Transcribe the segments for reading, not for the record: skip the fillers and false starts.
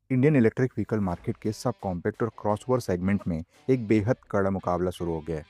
Indian electric vehicle market के sub compact और crossover segment में एक बेहद कड़ा मुकाबला शुरू हो गया है।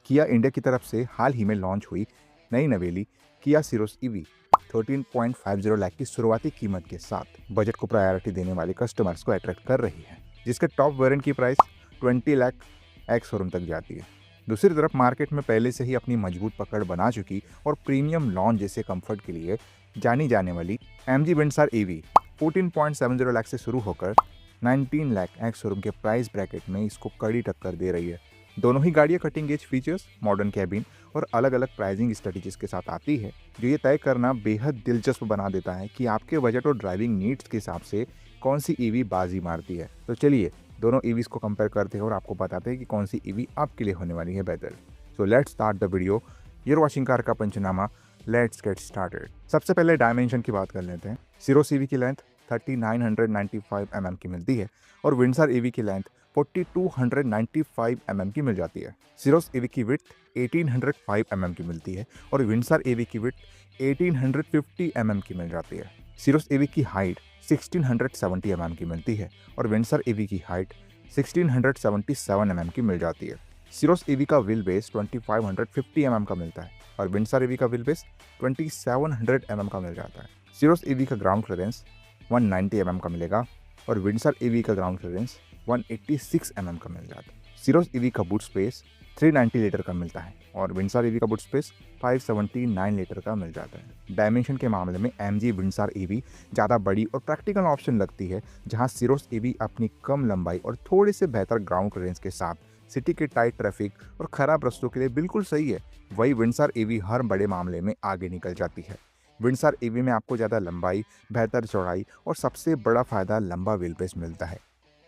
किया इंडिया की तरफ से हाल ही में लॉन्च हुई नई नवेली किया सिरोस ईवी 13.50 लाख की शुरुआती कीमत के साथ बजट को प्रायोरिटी देने वाले कस्टमर्स को अट्रैक्ट कर रही है, जिसके टॉप वेरिएंट की प्राइस 20 लाख एक्स शोरूम तक जाती है। दूसरी तरफ मार्केट में पहले से ही अपनी मजबूत पकड़ बना चुकी और प्रीमियम लॉन्च जैसे कंफर्ट के लिए जानी जाने वाली एमजी विंडसर ईवी 14.70 लाख से शुरू होकर 19 लाख एक्स शोरूम के प्राइस ब्रैकेट में इसको कड़ी टक्कर दे रही है। दोनों ही गाड़ियां cutting edge features, modern cabin और अलग अलग प्राइसिंग स्ट्रेटजीज के साथ आती है, जो ये तय करना बेहद दिलचस्प बना देता है कि आपके बजट और ड्राइविंग नीड्स के हिसाब से कौन सी ईवी बाजी मारती है। तो चलिए दोनों ईवीज को कंपेयर करते हैं और आपको बताते हैं कि कौन सी ईवी आपके लिए होने वाली है बेहतर। So let's start the video. You're watching car का पंचनामा। Let's get started. सबसे पहले डायमेंशन की बात कर लेते हैं। सिरोस ईवी की लेंथ 3995 mm की मिलती है और विंडसर ईवी की लेंथ 4295 mm की मिल जाती है। सिरोस ईवी की विड्थ 1805 mm की मिलती है और विंडसर ईवी की विड्थ 1850 mm की मिल जाती है। सिरोस ईवी की हाइट 1670 mm की मिलती है और विंडसर ईवी की हाइट 1677 mm की मिल जाती है। सिरोस ईवी का व्हील बेस 2550 mm का मिलता है और विंडसर ईवी का व्हील बेस 2700 mm का मिल जाता है। सिरोस ईवी का ग्राउंड क्लियरेंस 190 mm का मिलेगा और विंडसर ईवी का ग्राउंड क्लियरेंस 186 mm का मिल जाता है। सिरोस ईवी का बूट स्पेस 390 लीटर का मिलता है और विंडसर ईवी का बूट स्पेस 579 लीटर का मिल जाता है। डायमेंशन के मामले में एमजी विंडसर ईवी ज़्यादा बड़ी और प्रैक्टिकल ऑप्शन लगती है, जहां सिरोस ईवी अपनी कम लंबाई और थोड़े से बेहतर ग्राउंड क्लियरेंस के साथ सिटी के टाइट ट्रैफिक और खराब रास्तों के लिए बिल्कुल सही है। वही विंडसर ईवी हर बड़े मामले में आगे निकल जाती है। विंडसर ईवी में आपको ज़्यादा लंबाई, बेहतर चौड़ाई और सबसे बड़ा फायदा लंबा व्हील बेस मिलता है,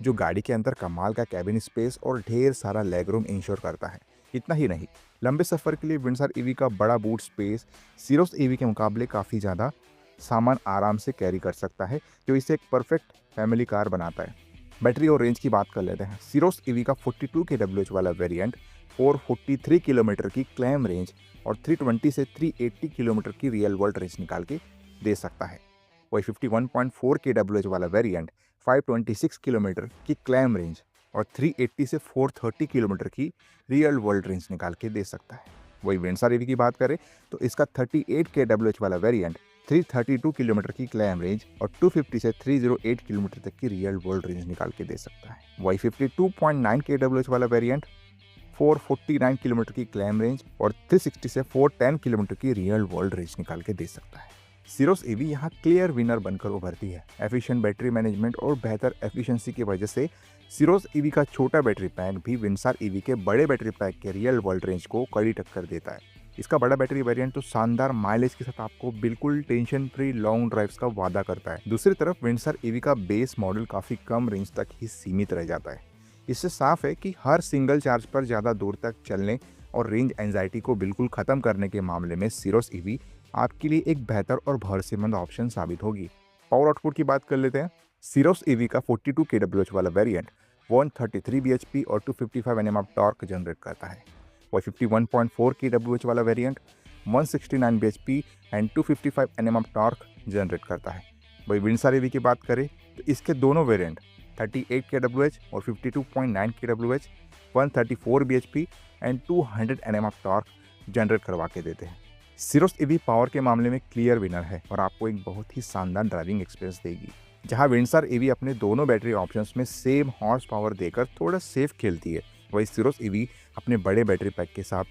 जो गाड़ी के अंदर कमाल का कैबिन स्पेस और ढेर सारा लेगरूम इंश्योर करता है। इतना ही नहीं, लंबे सफ़र के लिए विंडसर ईवी का बड़ा बूट स्पेस सिरोस ईवी के मुकाबले काफ़ी ज़्यादा सामान आराम से कैरी कर सकता है, जो इसे एक परफेक्ट फैमिली कार बनाता है। बैटरी और रेंज की बात कर लेते हैं। सिरोस ईवी का 42 kWh वाला वेरिएंट 443 किलोमीटर की क्लेम रेंज और 320 से 380 किलोमीटर की रियल वर्ल्ड रेंज निकाल के दे सकता है। वही 51.4 kWh वाला वेरिएंट 526 किलोमीटर की क्लेम रेंज और 380 से 430 किलोमीटर की रियल वर्ल्ड रेंज निकाल के दे सकता है। वही विंडसर ईवी की बात करें तो इसका 38 kWh वाला वेरिएंट 332 किलोमीटर की क्लेम रेंज और 250 से 308 किलोमीटर तक की रियल वर्ल्ड रेंज निकाल के दे सकता है। वही 52.9 kWh वाला वेरिएंट 449 किलोमीटर की क्लेम रेंज और 360 से 410 किलोमीटर की रियल वर्ल्ड रेंज निकाल के दे सकता है। सिरोस ईवी यहाँ क्लियर विनर बनकर उभरती है। एफिशिएंट बैटरी मैनेजमेंट और बेहतर एफिशिएंसी की वजह से सिरोस ईवी का छोटा बैटरी पैक भी विंडसर ईवी के बड़े बैटरी पैक के रियल वर्ल्ड रेंज को कड़ी टक्कर देता है। इसका बड़ा बैटरी वेरिएंट तो शानदार माइलेज के साथ आपको बिल्कुल टेंशन फ्री लॉन्ग ड्राइव्स का वादा करता है। दूसरी तरफ विंडसर ईवी का बेस मॉडल काफ़ी कम रेंज तक ही सीमित रह जाता है। इससे साफ है कि हर सिंगल चार्ज पर ज़्यादा दूर तक चलने और रेंज एंजाइटी को बिल्कुल ख़त्म करने के मामले में सिरोस ईवी आपके लिए एक बेहतर और भरोसेमंद ऑप्शन साबित होगी। पावर आउटपुट की बात कर लेते हैं। सिरोस ईवी का 42 kWh वाला वेरिएंट 133 bhp और 255 Nm ऑफ टॉर्क जनरेट करता है। वही 51.4 kWh वाला variant 169 bhp and 255 Nm of torque generate करता है। वही विंडसर ईवी की बात करें तो इसके दोनों वेरिएंट 38 kWh और 52.9 kWh 134 bhp and 200 Nm of torque generate करवा के देते हैं। सिरोस ईवी पावर के मामले में क्लियर विनर है और आपको एक बहुत ही शानदार ड्राइविंग एक्सपीरियंस देगी। जहां विंडसर ईवी अपने दोनों बैटरी ऑप्शंस में सेम हॉर्स पावर देकर थोड़ा सेफ खेलती है, वही सिरोस ईवी अपने बड़े बैटरी पैक के साथ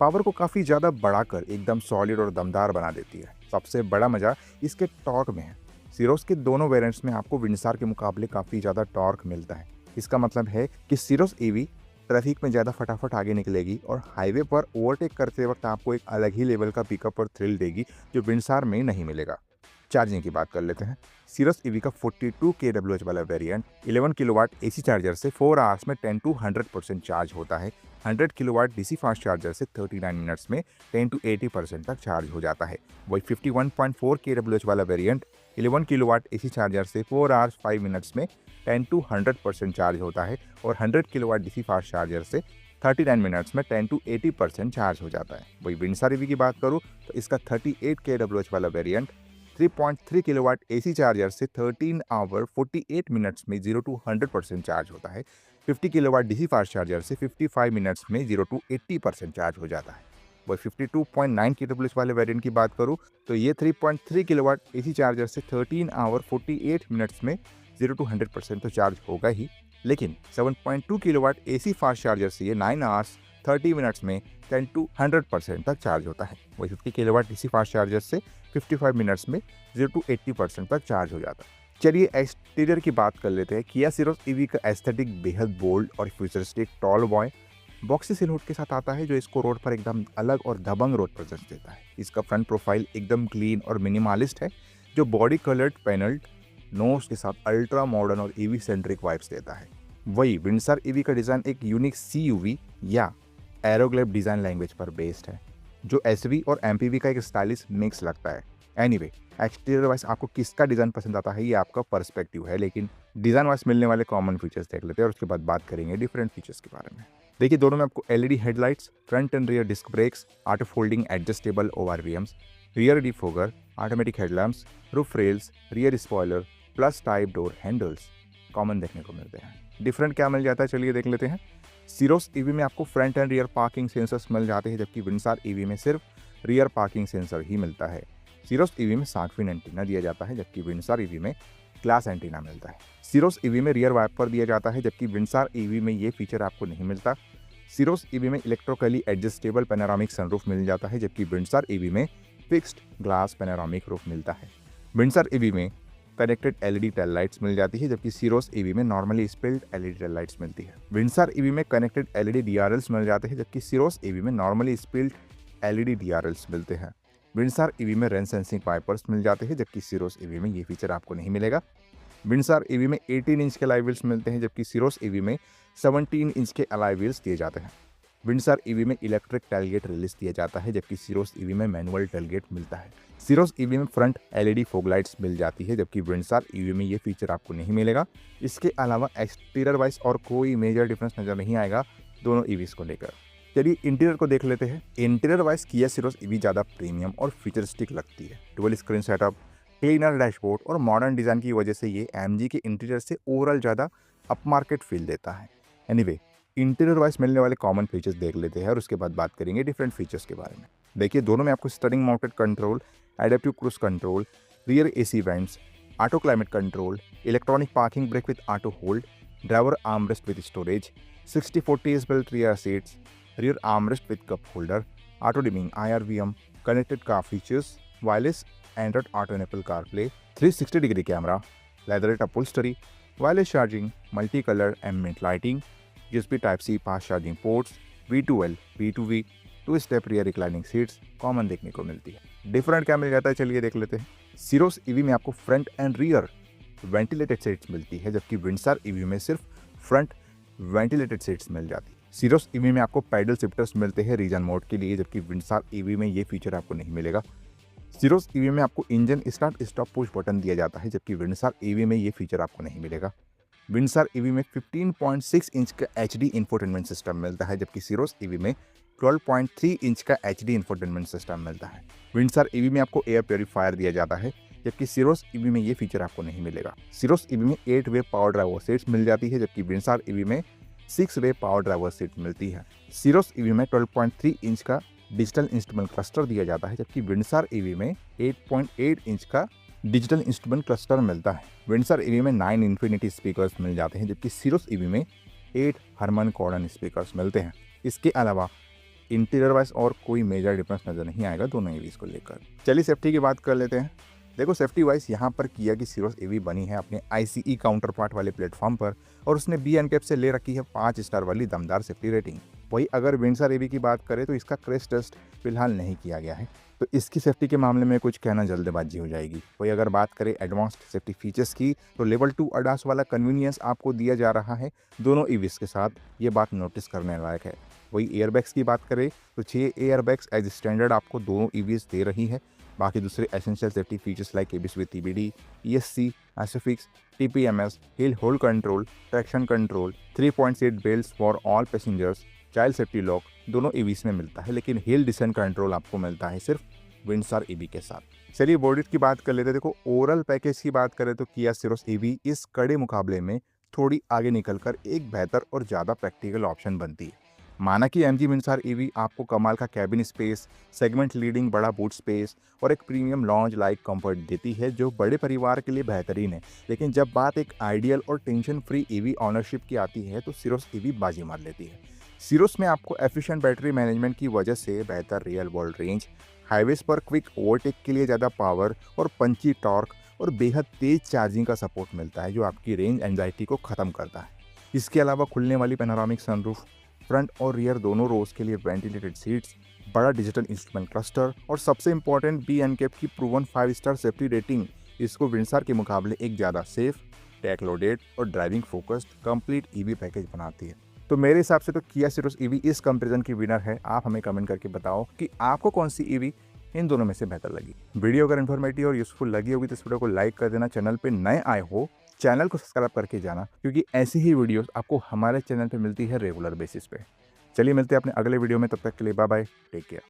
पावर को काफ़ी ज़्यादा बढ़ाकर एकदम सॉलिड और दमदार बना देती है। सबसे बड़ा मज़ा इसके टॉर्क में है। सिरोस के दोनों वेरिएंट्स में आपको विंडसर के मुकाबले काफ़ी ज़्यादा टॉर्क मिलता है। इसका मतलब है कि सिरोस ईवी ट्रैफिक में ज़्यादा फटाफट आगे निकलेगी और हाईवे पर ओवरटेक करते वक्त आपको एक अलग ही लेवल का पिकअप और थ्रिल देगी, जो विंडसर में नहीं मिलेगा। चार्जिंग की बात कर लेते हैं। सिरोस ईवी का 42 kWh वाला वेरिएंट 11 किलोवाट एसी चार्जर से 4 आवर्स में 10 to 100% चार्ज होता है। 100 किलोवाट डीसी फास्ट चार्जर से 39 मिनट्स में 10 to 80% तक चार्ज हो जाता है। वही 51.4 kWh वाला वेरिएंट 11 किलोवाट एसी चार्जर से 4 आवर्स 5 मिनट्स में 10 to 100% चार्ज होता है और 100 किलोवाट डीसी फास्ट चार्जर से 39 मिनट्स में 10 to 80% चार्ज हो जाता है। वही विंडसर ईवी की बात करूँ तो इसका 38 kWh वाला वेरिएंट 3.3 किलोवाट एसी चार्जर से 13 आवर 48 मिनट्स में 0 to 100% चार्ज होता है। 50 किलोवाट डीसी फास्ट चार्जर से 55 मिनट्स में 0 to 80% चार्ज हो जाता है। वही 52.9 kW वाले वेरिएंट की बात करूँ तो ये 3.3 किलोवाट एसी चार्जर से 13 आवर 48 मिनट्स में 0 to 100% तो चार्ज होगा ही, लेकिन 7.2 किलोवाट एसी फास्ट चार्जर से ये 9 आवर्स 30 मिनट्स में 10 to 100% तक चार्ज होता है। वही 50 किलोवाट डीसी फास्ट चार्जर से 55 मिनट्स में 0 to 80% तक चार्ज हो जाता है। चलिए एक्सटीरियर की बात कर लेते हैं। किया सिरोस ईवी का एस्थेटिक बेहद बोल्ड और फ्यूचरिस्टिक टॉल बॉय बॉक्सी सिलहुट के साथ आता है, जो इसको रोड पर एकदम अलग और दबंग रोड प्रेजेंस देता है। इसका फ्रंट प्रोफाइल एकदम क्लीन और मिनिमलिस्ट है, जो बॉडी कलर्ड पैनल्ड नोज के साथ अल्ट्रा मॉडर्न और ईवी सेंट्रिक वाइब्स देता है। वही विंडसर ईवी का डिज़ाइन एक यूनिक सीयूवी या एरोग्लिफ डिज़ाइन लैंग्वेज पर बेस्ड है, जो एसवी और एमपीवी का एक स्टाइलिश मिक्स लगता है। एनीवे, एक्सटीरियर वाइज आपको किसका डिज़ाइन पसंद आता है ये आपका पर्सपेक्टिव है, लेकिन डिज़ाइन वाइज मिलने वाले कॉमन फीचर्स देख लेते हैं और उसके बाद बात करेंगे डिफरेंट फीचर्स के बारे में। देखिए, दोनों में आपको LED headlights, front and rear disc brakes, auto folding adjustable ORVMs, rear defogger, automatic headlamps, roof rails, rear spoiler plus type door handles common देखने को मिलते हैं। डिफरेंट क्या मिल जाता है चलिए देख लेते हैं। सिरोस ईवी में आपको front and rear parking sensors मिल जाते हैं, जबकि विंडसर ईवी में सिर्फ रियर पार्किंग सेंसर ही मिलता है। सिरोस ईवी में शार्क फिन एंटीना दिया जाता है, जबकि विंडसर ईवी में ग्लास एंटीना मिलता है। सिरोस ईवी में रियर वाइपर दिया जाता है, जबकि विंडसर ईवी में ये फीचर आपको नहीं मिलता। सिरोस ईवी में इलेक्ट्रिकली एडजस्टेबल पैनोरामिक सनरूफ मिल जाता है, जबकि विंडसर ईवी में फिक्स्ड ग्लास पैनोरामिक रूफ मिलता है। विंडसर ईवी में कनेक्टेड एलईडी टेल लाइट्स मिल जाती है, जबकि सिरोस ईवी में normally spilled LED tail lights मिलती है। विंडसर ईवी में कनेक्टेड एलईडी डीआरएल्स मिल जाते हैं, जबकि सिरोस ईवी में नॉर्मली स्पिल्ड एलईडी डीआरएल्स मिलते हैं। विंडसर ईवी में रेन सेंसिंग वाइपर्स मिल जाते हैं, जबकि सिरोस ईवी में ये फीचर आपको नहीं मिलेगा। विंडसर ईवी में 18 इंच के अलॉय व्हील्स मिलते हैं, जबकि सिरोस ईवी में 17 इंच के अलॉय व्हील्स दिए जाते हैं। विंडसर ईवी में इलेक्ट्रिक टेलगेट रिलीज दिया जाता है, जबकि सिरोस ईवी में मैनुअल टेलगेट मिलता है। सिरोस ईवी में फ्रंट एलईडी फॉग लाइट्स मिल जाती है, जबकि विंडसर ईवी में ये फीचर आपको नहीं मिलेगा। इसके अलावा एक्सटीरियर वाइज और कोई मेजर डिफरेंस नजर नहीं आएगा दोनों ईवीज को लेकर। चलिए इंटीरियर को देख लेते हैं। इंटीरियर वाइज किया सिरोस ईवी ज़्यादा प्रीमियम और फ्यूचरिस्टिक लगती है। Dual screen setup, cleaner dashboard और मॉडर्न डिज़ाइन की वजह से ये एमजी के इंटीरियर से ओवरऑल ज़्यादा अपमार्केट फील देता है। एनीवे, इंटीरियर वाइज मिलने वाले कॉमन फीचर्स देख लेते हैं और उसके बाद बात करेंगे डिफरेंट फीचर्स के बारे में। देखिए, दोनों में आपको steering mounted control, adaptive cruise control, rear AC vents, auto climate control, electronic parking brake with auto hold, driver armrest with storage, 60/40 S belt rear seats, rear armrest with cup holder, auto dimming IRVM, connected car features, wireless Android auto enable CarPlay, 360 degree camera, leatherette upholstery, wireless charging, multi colour ambient lighting, USB Type-C fast charging ports, V2L, V2V, 2 step rear reclining seats common देखने को मिलती है। Different क्या मिल जाता है चलिए देख लेते हैं। सिरोस ईवी में आपको front and rear ventilated seats मिलती है, जबकि विंडसर ईवी में सिर्फ फ्रंट वेंटिलेटेड सीट्स मिल जाती है। सिरोस ईवी में आपको पैडल शिफ्टर्स मिलते हैं रीजन मोड के लिए, जबकि विंडसर ईवी में ये फीचर आपको नहीं मिलेगा। सिरोस ईवी में आपको engine start stop push button दिया जाता है, जबकि विंडसर ईवी में ये फीचर आपको नहीं मिलेगा। विंडसर ईवी में 15.6 इंच का HD इंफोटेनमेंट सिस्टम मिलता है, जबकि सिरोस ईवी में 12.3 इंच का HD इंफोटेनमेंट सिस्टम मिलता है। विंडसर ईवी में आपको एयर प्योरीफायर दिया जाता है, जबकि सिरोस ईवी में ये फीचर आपको नहीं मिलेगा। सिरोस ईवी में 8 वे पावर ड्राइवर सीट्स मिल जाती है, जबकि विंडसर ईवी में 6 वे पावर ड्राइवर सीट मिलती है। सिरोस ईवी में 12.3 इंच का डिजिटल इंस्ट्रूमेंट क्लस्टर दिया जाता है, जबकि विंडसर ईवी में 8.8 इंच का डिजिटल इंस्ट्रूमेंट क्लस्टर मिलता है। विंडसर ईवी में 9 इन्फिनिटी स्पीकर्स मिल जाते हैं, जबकि सिरोस ईवी में 8 हरमन कॉर्डन स्पीकर्स मिलते हैं। इसके अलावा इंटीरियर वाइज और कोई मेजर डिफरेंस नजर नहीं आएगा दोनों ईवीज को लेकर। चलिए सेफ्टी की बात कर लेते हैं। देखो, सेफ्टी वाइज यहाँ पर किया कि सिरोस ईवी बनी है अपने ICE काउंटर पार्ट वाले प्लेटफॉर्म पर, और उसने B&CAP से ले रखी है 5 स्टार वाली दमदार सेफ्टी रेटिंग। वही अगर विंडसर ईवी की बात करें तो इसका क्रैश टेस्ट फिलहाल नहीं किया गया है, तो इसकी सेफ्टी के मामले में कुछ कहना जल्दबाजी हो जाएगी। वही अगर बात करें एडवांस्ड सेफ्टी फीचर्स की, तो लेवल 2 ADAS वाला कन्वीनियंस आपको दिया जा रहा है दोनों ईवीज के साथ, ये बात नोटिस करने लायक है। वही एयरबैग्स की बात करें तो 6 एयरबैग्स एज स्टैंडर्ड आपको दोनों ईवीज दे रही है। बाकी दूसरे essential safety features like ABS with EBD, ESC, ISOFIX, TPMS, hill hold control, traction control, 3-point seat belt for all passengers, child safety lock दोनों ईवीज में मिलता है, लेकिन हिल डिसेंट कंट्रोल आपको मिलता है सिर्फ विंडसर ईवी के साथ। चलिए बॉडी की बात कर लेते हैं। देखो ओवरऑल पैकेज की बात करें तो किया सिरोस ईवी इस कड़े मुकाबले में थोड़ी आगे निकलकर एक बेहतर और ज़्यादा प्रैक्टिकल ऑप्शन बनती है। माना कि एमजी मिन्सार ईवी आपको कमाल का कैबिन स्पेस, सेगमेंट लीडिंग बड़ा बूट स्पेस और एक प्रीमियम लॉन्ज लाइक कंफर्ट देती है जो बड़े परिवार के लिए बेहतरीन है। लेकिन जब बात एक आइडियल और टेंशन फ्री ईवी ऑनरशिप की आती है तो सिरोस ईवी बाजी मार लेती है। सिरोस में आपको एफिशिएंट बैटरी मैनेजमेंट की वजह से बेहतर रियल वर्ल्ड रेंज, हाईवेज पर क्विक ओवरटेक के लिए ज़्यादा पावर और पंची टॉर्क और बेहद तेज चार्जिंग का सपोर्ट मिलता है जो आपकी रेंज एंजाइटी को ख़त्म करता है। इसके अलावा खुलने वाली पैनोरामिक सनरूफ, फ्रंट और रियर दोनों रोज के लिए वेंटिलेटेड सीट्स, बड़ा डिजिटल इंस्ट्रूमेंट क्लस्टर और सबसे इंपॉर्टेंट बी एन कैप की प्रूवन 5 स्टार सेफ्टी रेटिंग इसको विंडसर के मुकाबले एक ज़्यादा सेफ, टेक लोडेड और driving focused complete EV package बनाती है। तो मेरे हिसाब से तो किया सिरोस ईवी इस कंपैरिजन की विनर है। आप हमें कमेंट करके बताओ कि आपको कौन सी ईवी इन दोनों में से बेहतर लगी। वीडियो अगर इन्फॉर्मेटिव और यूजफुल लगी होगी तो इस वीडियो को लाइक कर देना। चैनल पे नए आए हो चैनल को सब्सक्राइब करके जाना क्योंकि ऐसी ही वीडियोस आपको हमारे चैनल पे मिलती है रेगुलर बेसिस पे। चलिए मिलते हैं अपने अगले वीडियो में, तब तक के लिए बाय बाय, टेक केयर।